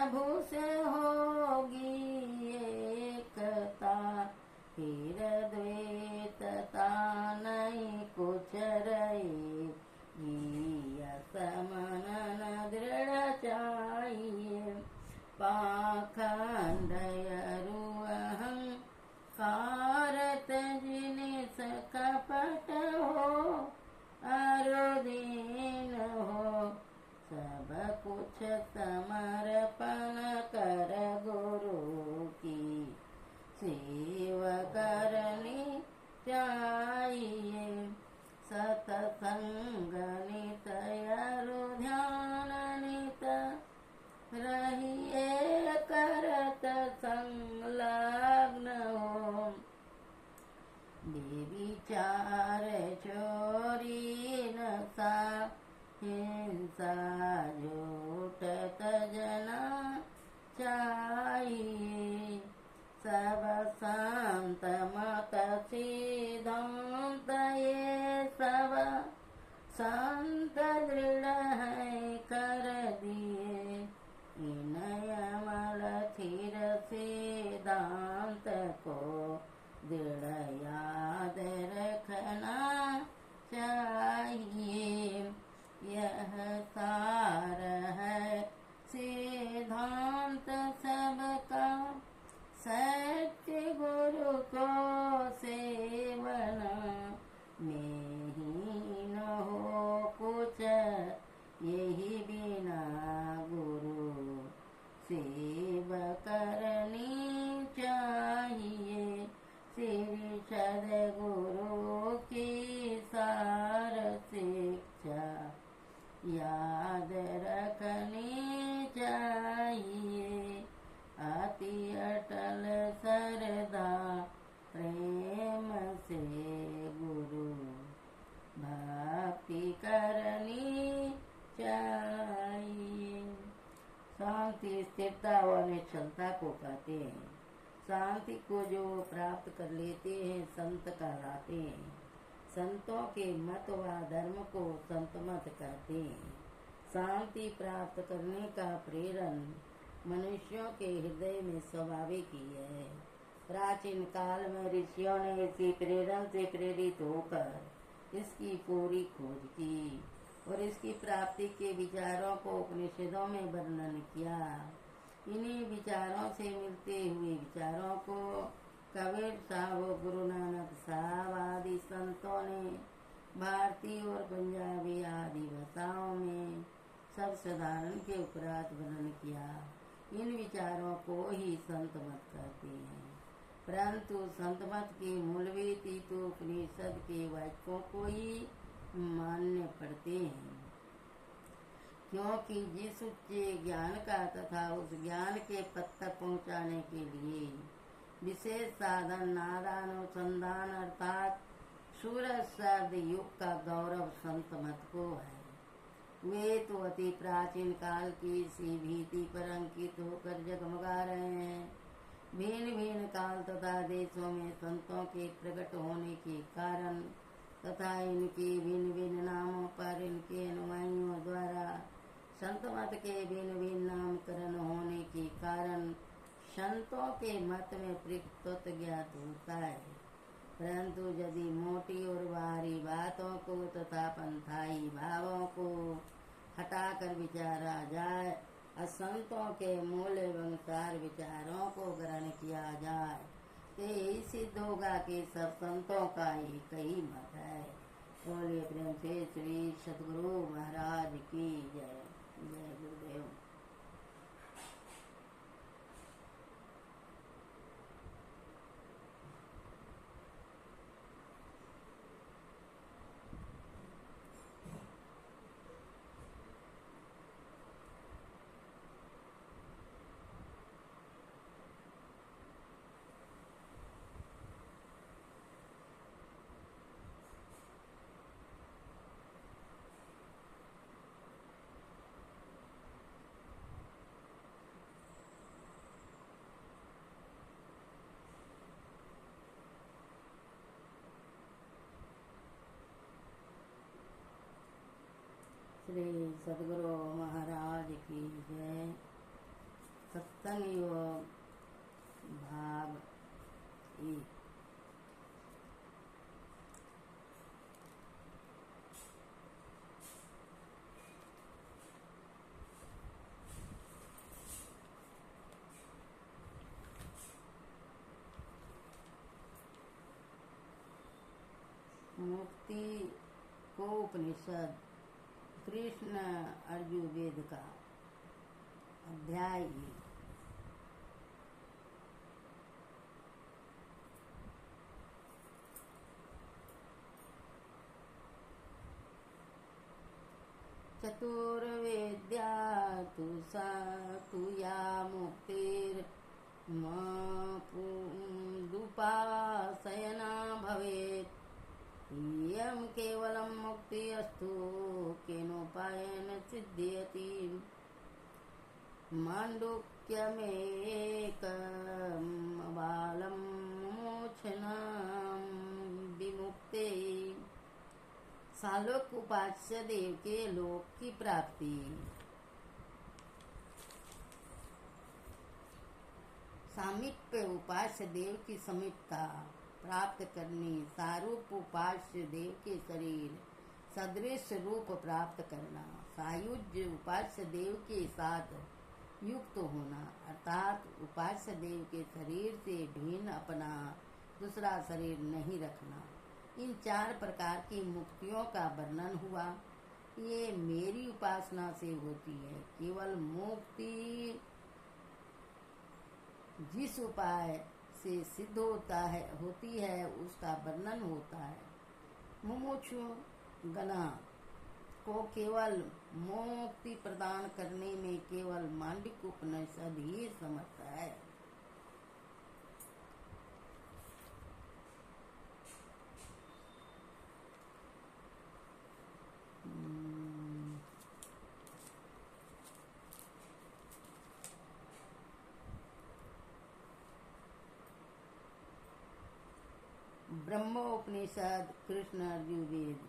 प्रभु से होगी एकता, फिर द्वैतता नहीं कुछ रहेगी। असमन दृढ़ चाहिए, पाखंड अहंकार जिनिस कपट हो, अरुदीन हो, सब कुछ समर्पण कर गुरु की सेवा करनी चाहिए। सतसंग नित अरु ध्यान नित रहिए करत संलग्न हो। बेविचार चोरी नशा हिंसा झूठ तना चाहिए। सब शांत मत सिद्धांत ये सब संत दृढ़ है कर दिए। इन अमल स्थिर सिद्धांत को दृढ़ याद रखना चाहिए। यह सार है सिद्धांत सबका, सत्य गुरु को सेवना में ही न हो कुछ, यही बिना गुरु सेवा करनी चाहिए। श्री सद्गुरु की सार शिक्षा याद रखनी चाहिए। अति अटल श्रद्धा प्रेम से गुरु भक्ति करनी चाहिए। शांति स्थिरता और निश्चलता को कहते हैं। शांति को जो प्राप्त कर लेते हैं संत कहलाते हैं। संतों के मत व धर्म को संत मत कहते हैं। शांति प्राप्त करने का प्रेरण मनुष्यों के हृदय में स्वाभाविक ही है। प्राचीन काल में ऋषियों ने इसी प्रेरण से प्रेरित होकर इसकी पूरी खोज की और इसकी प्राप्ति के विचारों को उपनिषदों में वर्णन किया। इन्हीं विचारों से मिलते हुए विचारों को कबीर साहब, गुरु नानक साहब आदि संतों ने भारतीय और पंजाबी आदि भाषाओं में सब साधारण के उपरांत वर्णन किया। इन विचारों को ही संत मत कहते हैं। परंतु संत मत की मूलवीति तो उपनिषद के वाक्यों को ही मानने पड़ते हैं, क्योंकि जिस उच्च ज्ञान का तथा उस ज्ञान के पद तक पहुँचाने के लिए विशेष साधन नादानुसंधान अर्थात सूरज शब्द युग का गौरव संत मत को है। वे तो अति प्राचीन काल की सी भीति पर अंकित होकर जगमगा रहे हैं। भिन्न भिन्न काल तथा देशों में संतों के प्रकट होने के कारण तथा इनके भिन्न भिन्न नामों पर इनके अनुयायियों द्वारा संत मत के भिन्न भिन्न नामकरण होने के कारण संतों के मत में प्रकृत ज्ञात होता है। परंतु यदि मोटी और बाहरी बातों को तथा पंथाई भावों को हटाकर विचारा जाए, असंतों के मूल एवं सार विचारों को ग्रहण किया जाए, तो यही सिद्ध होगा कि सब संतों का एक ही मत है। बोलिए प्रेम से श्री सद्गुरु महाराज की जय। जय गुरुदेव। श्री सद्गुरु महाराज की जय। सत्संग योग भाग 1। मुक्ति को उपनिषद कृष्ण अर्जुन वेद का अध्याय 1। चतुर्वेद्या तु सा तु या मुक्तिर्मपुदुपासयना भवेत्। इयं केवलं मुक्ति अस्तु केनोपायेन सिद्ध्यति। माण्डूक्यमेकमबालं मोक्षणं विमुक्ते। सालोक उपास्य देव के लोक की प्राप्ति। सामीप्य उपास्य देव की समीपता प्राप्त करनी। सारूप उपास्य देव के शरीर सदृश रूप प्राप्त करना। सायुज्य उपास्य देव के साथ युक्त होना, अर्थात उपास्य देव के शरीर से भिन्न अपना दूसरा शरीर नहीं रखना। इन 4 प्रकार की मुक्तियों का वर्णन हुआ। ये मेरी उपासना से होती है। केवल मुक्ति जिस उपाय से सिद्ध होती है उसका वर्णन होता है। मुमुक्षु गणा को केवल मुक्ति प्रदान करने में केवल मांडुक्य उपनिषद ही समर्थ है। ब्रह्मोपनिषद कृष्ण अर्जुन वेद।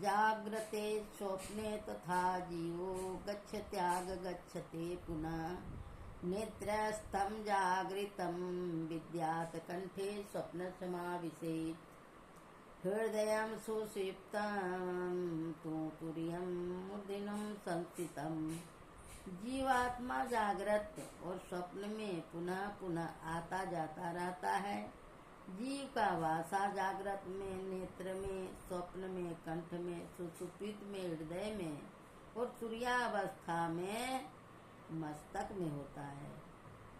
जाग्रते स्वप्ने तथा जीवो गच्छत्याग गच्छते पुनः। नेत्रस्थं जागृतं विद्यात् कंठे स्वप्न समाविशेत्। हृदयं सुषुप्तं तु तुर्यं मूर्धन्यं संस्थितम्। जीवात्मा जागृत और स्वप्न में पुनः पुनः आता जाता रहता है। जीव का वासा जागृत में, नेत्र में, स्वप्न में, कंठ में, सुषुप्त में, हृदय में और तुर्यावस्था में मस्तक में होता है।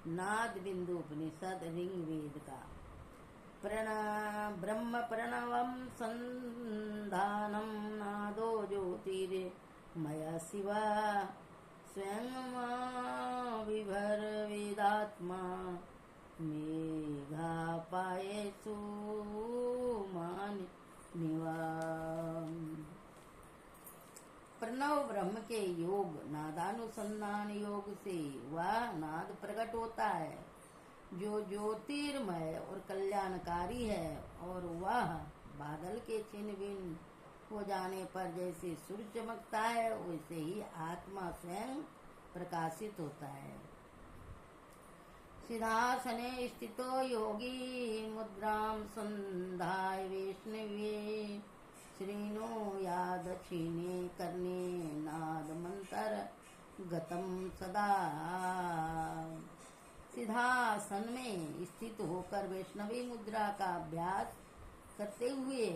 नाद बिंदु उपनिषद ऋग्वेद का। ब्रह्म प्रणवं संधानं नादो ज्योतिर्मय शिवा। स्वयं विभर वेदात्मा मेघापायेषु मानिवा। प्रणव ब्रह्म के योग नादानुसंधान योग से वह नाद प्रकट होता है जो ज्योतिर्मय और कल्याणकारी है। और वह बादल के छिन्न भिन्न हो जाने पर जैसे सूर्य चमकता है वैसे ही आत्मा स्वयं प्रकाशित होता है। सिद्धासने स्थितो योगी मुद्रां संधाय वैष्णवे। श्रीनो या दक्षिणे कर्णे नाद मंत्र गतम सदा। सिद्धासन में स्थित होकर वैष्णवी मुद्रा का अभ्यास करते हुए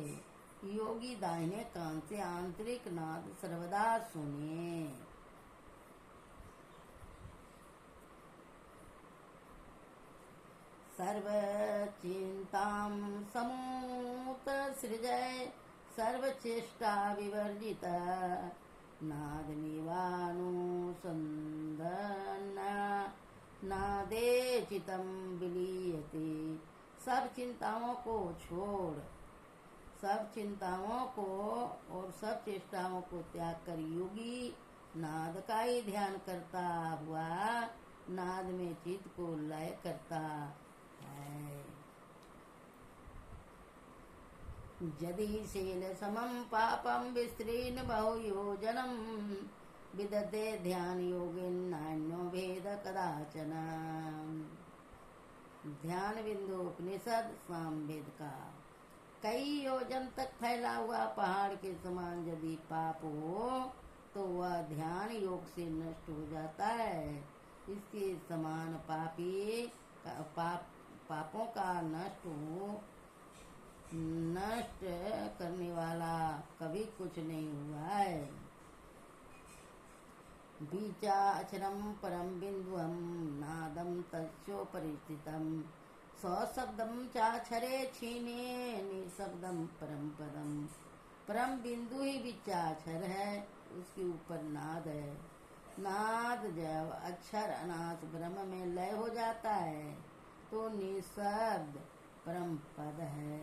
योगी दाहिने कान से आंतरिक नाद सर्वदा सुने। सर्व चिंतां समूत सृजय सर्व चेष्टा विवर्जित। नाद निवानुसंधन नादे चितम विलीयते। सब चिंताओं को छोड़, सब चिंताओं को और सब चेष्टाओं को त्याग कर योगी नाद का ही ध्यान करता हुआ नाद में चित्त को लय करता है। यदि शील समं पापं विस्तीर्ण बहुयोजनं विदधे ध्यान योगिन नान्यो भेद कदाचन। ध्यान बिंदु उपनिषद सामवेद का। कई योजन तक फैला हुआ पहाड़ के समान यदि पाप हो तो वह ध्यान योग से नष्ट हो जाता है। इसके समान पापों का नष्ट करने वाला कभी कुछ नहीं हुआ है। बीजाक्षरम परम बिंदुअम नादम तस्योपरि स्थितम सशब्दम चाक्षरे क्षीणे निशब्दम परम पदम। परम बिंदु ही बीजाक्षर है, उसके ऊपर नाद है। नाद जब अक्षर अनाथ ब्रह्म में लय हो जाता है तो निशब्द परम पद है।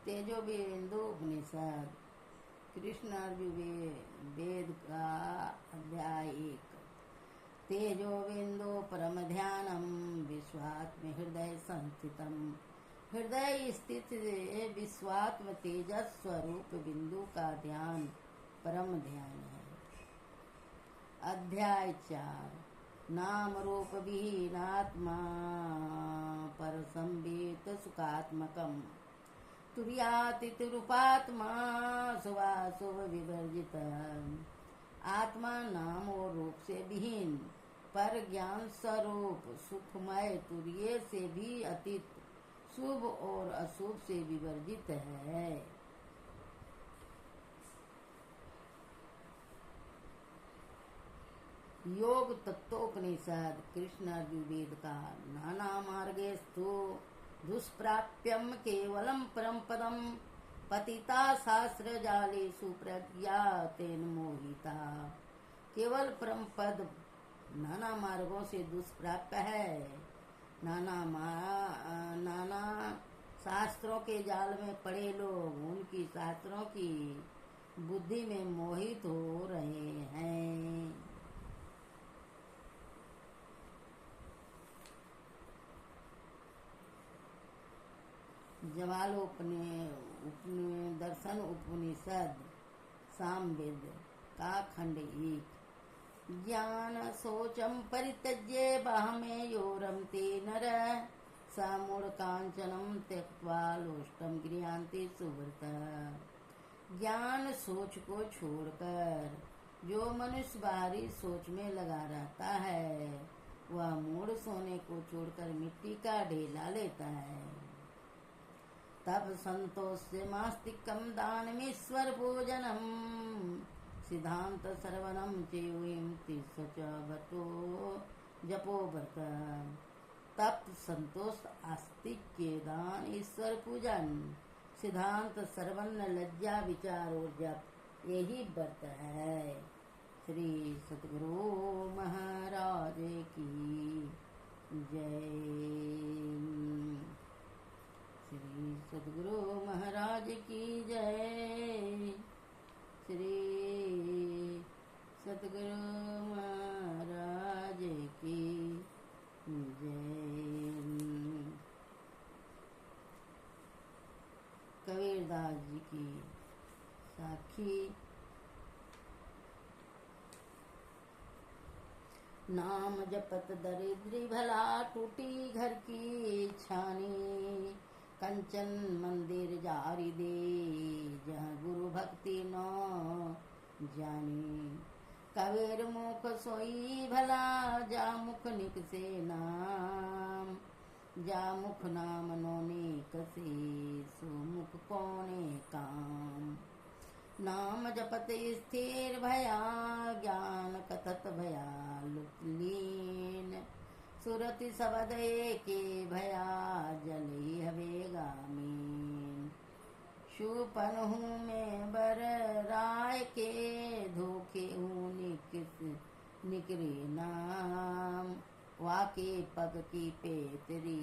तेजो बिंदु उपनिषद कृष्ण अर्जुन वेद का अध्याय 1। तेजो बिंदु परम ध्यानम विश्वात्म हृदय संस्थितम। हृदय स्थित विश्वात्म तेजस स्वरूप बिंदु का ध्यान परम ध्यान है। अध्याय 4। नाम रूप विहीनात्मा पर संबित सुखात्मकम तुर्यातीत रूपात्मा शुभाशुभ विवर्जित। आत्मा नाम और रूप से विहीन पर ज्ञान स्वरूप सुखमय तुर्य से भी अतीत शुभ और अशुभ से विवर्जित है। योग तत्वोपनिषद कृष्ण अर्जुवेद का। नाना मार्गेस्तु दुष्प्राप्यम केवलम परम पदम पतिता शास्त्र जालेषु प्रज्ञा तेन मोहिता। केवल परम पद नाना मार्गों से दुष्प्राप्य है। नाना शास्त्रों के जाल में पड़े लोग उनकी शास्त्रों की बुद्धि में मोहित हो रहे हैं। दर्शन उपनिषद सामवेद का खंड 1। ज्ञान शोचम परित्यज्य बहमे योरमते नर समूढ़ कांचनम त्यक्त्वा लोष्टम गृह्णाति सुव्रत। ज्ञान सोच को छोड़कर जो मनुष्य बाहरी सोच में लगा रहता है वह मूढ़ सोने को छोड़कर मिट्टी का ढेला लेता है। तब संतोष्य मास्तिकम दानमीश्वर पूजनम सिद्धांत सर्वनम चेयुम तिस्सच भतो जपो व्रत। तप संतोष आस्तिक के दान ईश्वर पूजन सिद्धांत सर्वन लज्जा विचार और जप यही व्रत है। श्री सतगुरु महाराज की जय। श्री सतगुरु महाराज की जय। श्री सतगुरु महाराज की जय। कबीरदास जी की साखी। नाम जपत दरिद्री भला टूटी घर की छानी कंचन मंदिर जारी दे जहाँ गुरु भक्ति न जानी। कबीर मुख सोई भला जा मुख निक से नाम जा मुख नाम नोने कसे सुमुख कौने काम। नाम जपत स्थिर भया ज्ञान कथत भया लीन सुरति सबद के भया जली हवेगा मीन। शूपन हूँ मैं बर राय के धोखे हूँ निकरे नाम। वाके पग की पेतरी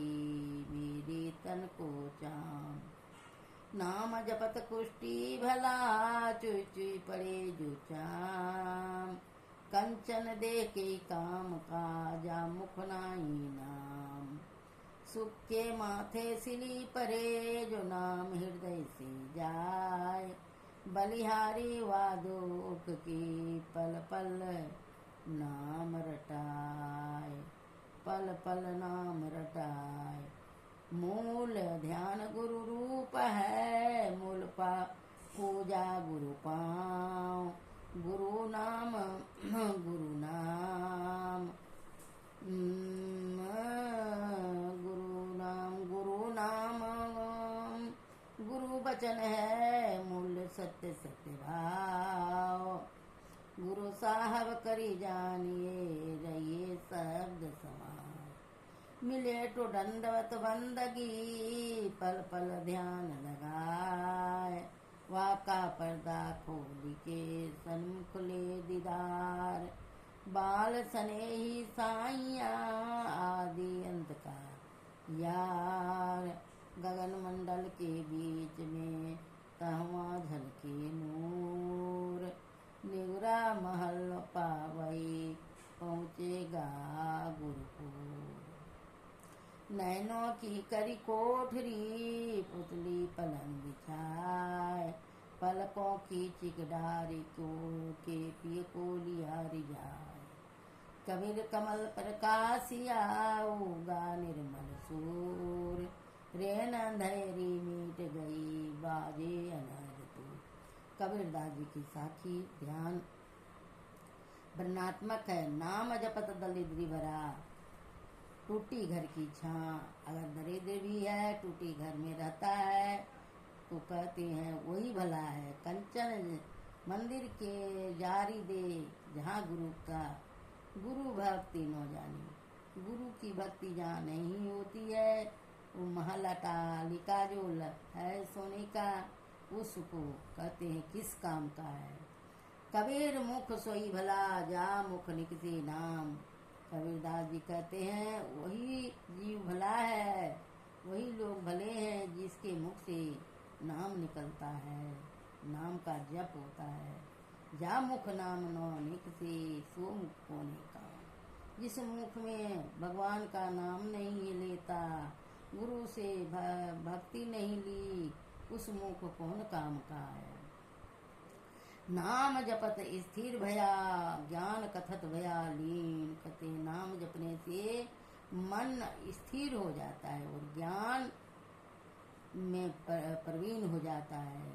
मेरे तन को चाम। नाम जपत कुष्टि भला, चुई चुई पड़े जो चाम। कंचन दे के काम का, जा मुख नाई नाम। सुख के माथे सिली परे, जो नाम हृदय से जाए। बलिहारी वा दुख की, पल पल नाम रटाए। पल पल नाम रटाए। मूल ध्यान गुरु रूप है, मूल पा पूजा गुरु पाँव। गुरु नाम गुरु नाम, गुरु नाम गुरु वचन है, मूल सत्य सत्य भाव। गुरु साहब करी जानिए, रहिए शब्द समान। मिले तो दंडवत बंदगी, पल पल ध्यान लगाए। वाका पर्दा खोल के, सन्मुख ले दीदार। बाल स्नेही साइया, आदि अंत का यार। गगन मंडल के बीच में, तहवा झलके नूर। निगरा महल पावई, पहुँचेगा गुरुपुर। नैनों की करी कोठरी, पुतली पलंग बिछाए। पलकों की चिकडारी को, के पिय को लिया रिझाए। कबीर कमल प्रकाशिया, उगा निर्मल सूर। रेन अंधेरी मिट गई, बाजे अनहद तूर। कबीरदास जी की साखी ध्यान वर्णात्मक है। नाम जपत दरिद्री भरा, टूटी घर की छां। अगर दरिद्र भी है, टूटी घर में रहता है, तो कहते हैं वही भला है। कंचन मंदिर के जारी दे, जहाँ गुरु भक्ति न जानी। गुरु की भक्ति जहाँ नहीं होती है, वो महल अटालिका जो है सोने का, उसको कहते हैं किस काम का है। कबीर मुख सोई भला, जा मुख निकसे नाम। कबीरदास जी कहते हैं वही जीव भला है, वही लोग भले हैं जिसके मुख से नाम निकलता है, नाम का जप होता है। जा मुख नाम नो निकसे, सो मुख होने का। जिस मुख में भगवान का नाम नहीं लेता, गुरु से भक्ति नहीं ली, उस मुख कौन काम का है। नाम जपत स्थिर भया, ज्ञान कथत भया लीन। कहते नाम जपने से मन स्थिर हो जाता है और ज्ञान में प्रवीण हो जाता है।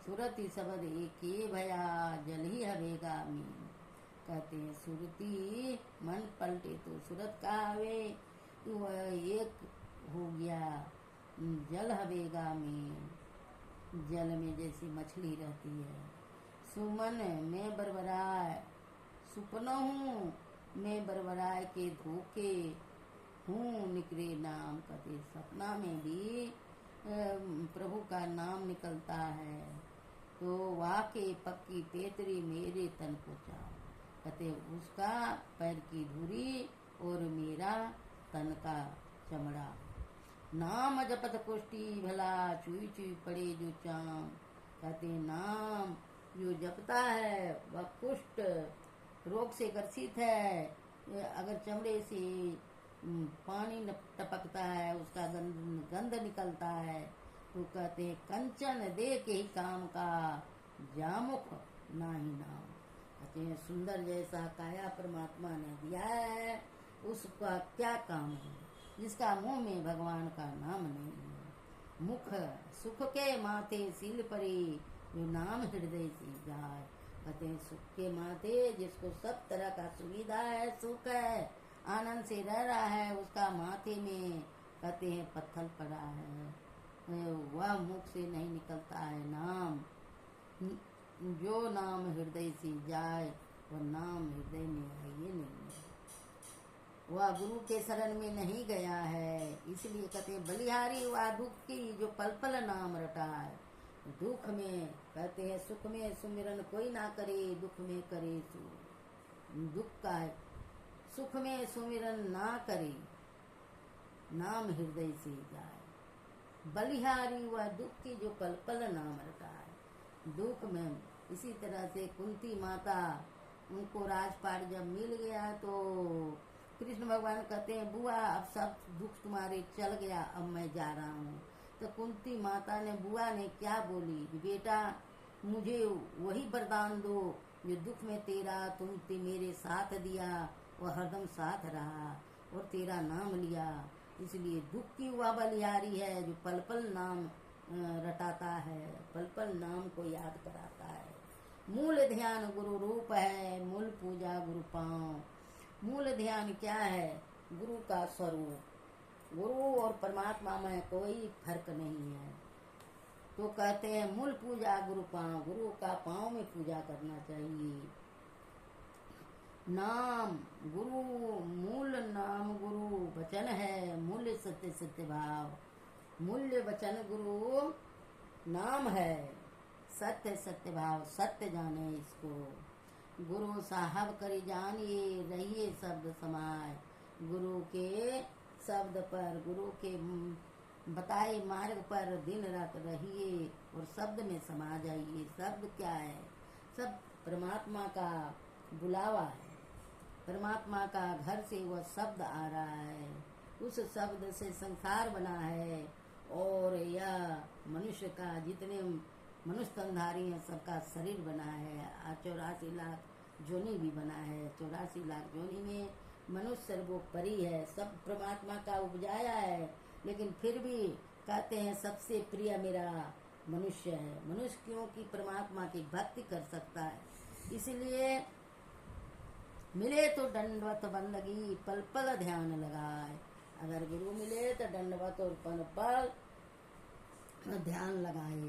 सुरति शब्द एक भया, जल ही हवेगा मीन। कहते हैं सुरती मन पलटे तो सूरत का हवे, वह एक हो गया। जल हवेगा में, जल में जैसी मछली रहती है। सुमन में बरबराए, सुपनहूँ में बरबराए के धोखे हूँ निकले नाम। कहते सपना में भी प्रभु का नाम निकलता है, तो वाके पक्की पेतरी मेरे तन को चाओ। कहते उसका पैर की धुरी और मेरा तन का चमड़ा। नाम जपत कुष्टि भला, चुई चुई पड़े जो चाम। कहते नाम जो जपता है वह कुष्ठ रोग से ग्रसित है। अगर चमड़े से पानी टपकता है, उसका गंध निकलता है, तो कहते हैं कंचन दे के ही काम का, जामुख नाही नाम। कहते हैं सुंदर जैसा काया परमात्मा ने दिया है, उसका क्या काम है जिसका मुंह में भगवान का नाम नहीं है। मुख सुख के माथे सिल परी, जो नाम हृदय से जाए। कहते हैं सुख के माथे जिसको सब तरह का सुविधा है, सुख है, आनंद से रह रहा है, उसका माथे में कहते हैं पत्थर पड़ा है, वह मुख से नहीं निकलता है नाम। जो नाम हृदय से जाए वह नाम हृदय में है ये नहीं है, वह गुरु के शरण में नहीं गया है। इसलिए कहते हैं बलिहारी वह दुख की, जो पल पल नाम रटा है। दुख में कहते हैं सुख में सुमिरन कोई ना करे, दुख में करे दुख का है। सुख में सुमिरन ना करे, नाम हृदय से जाए। बलिहारी वह दुख की जो पल पल नाम रटा है। दुख में इसी तरह से कुंती माता, उनको राजपाट जब मिल गया तो कृष्ण भगवान कहते हैं बुआ अब सब दुख तुम्हारे चल गया, अब मैं जा रहा हूँ। तो कुंती माता ने, बुआ ने क्या बोली, बेटा मुझे वही वरदान दो जो दुख में तेरा तुमने मेरे साथ दिया, वह हरदम साथ रहा और तेरा नाम लिया। इसलिए दुख की वह बलिहारी है जो पल पल नाम रटाता है, पल पल नाम को याद कराता है। मूल ध्यान गुरु रूप है, मूल पूजा गुरु पाँव। मूल ध्यान क्या है? गुरु का स्वरूप। गुरु और परमात्मा में कोई फर्क नहीं है। तो कहते हैं मूल पूजा गुरु पाँव, गुरु का पाँव में पूजा करना चाहिए। नाम गुरु, मूल नाम गुरु वचन है, मूल्य सत्य सत्य भाव। मूल्य वचन गुरु नाम है, सत्य सत्य भाव, सत्य जाने इसको। गुरु साहब करी जानिए, रहिए शब्द समाय। गुरु के शब्द पर, गुरु के बताए मार्ग पर दिन रात रहिए और शब्द में समा जाइए। शब्द क्या है? सब परमात्मा का बुलावा है, परमात्मा का घर से वह शब्द आ रहा है, उस शब्द से संसार बना है। और यह मनुष्य का, जितने मनुष्य तनधारी हैं सबका शरीर बना है। 84 लाख जोनी भी बना है, 84 लाख जोनी में मनुष्य सर्वोपरि है, सब परमात्मा का उपजाया है। लेकिन फिर भी कहते हैं सबसे प्रिय मेरा मनुष्य है। मनुष्य क्योंकि परमात्मा की भक्ति कर सकता है, इसलिए मिले तो दंडवत बंदगी, पल पल ध्यान लगाए। अगर गुरु मिले तो दंडवत और पल पल ध्यान लगाए।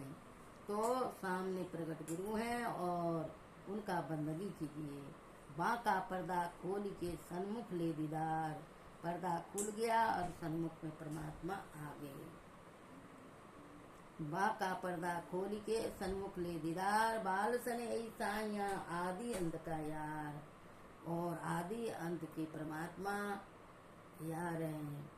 तो सामने प्रकट गुरु हैं और उनका बंदगी कीजिए। बांका पर्दा खोल के सन्मुख ले दीदार। पर्दा खुल गया और सन्मुख में परमात्मा आ गए। बांका पर्दा खोल के सन्मुख ले दीदार। बाल सने साइया आदि अंत का यार। और आदि अंत के परमात्मा यार हैं।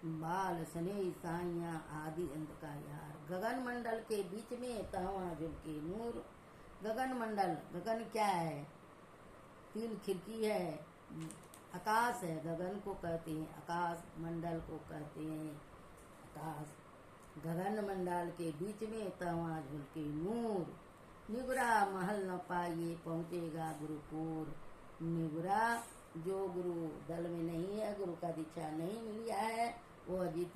बाल सने साइया आदि अंत का यार। गगन मंडल के बीच में तवा झुलके नूर। गगन मंडल, गगन क्या है? 3 खिड़की है। आकाश है, गगन को कहते हैं आकाश, मंडल को कहते हैं आकाश। गगन मंडल के बीच में तवा झुलके नूर। निगुरा महल न पाइए पहुँचेगा गुरुपुर। निगुरा जो गुरु दल में नहीं है, गुरु का दीक्षा नहीं मिली है, वो अजीत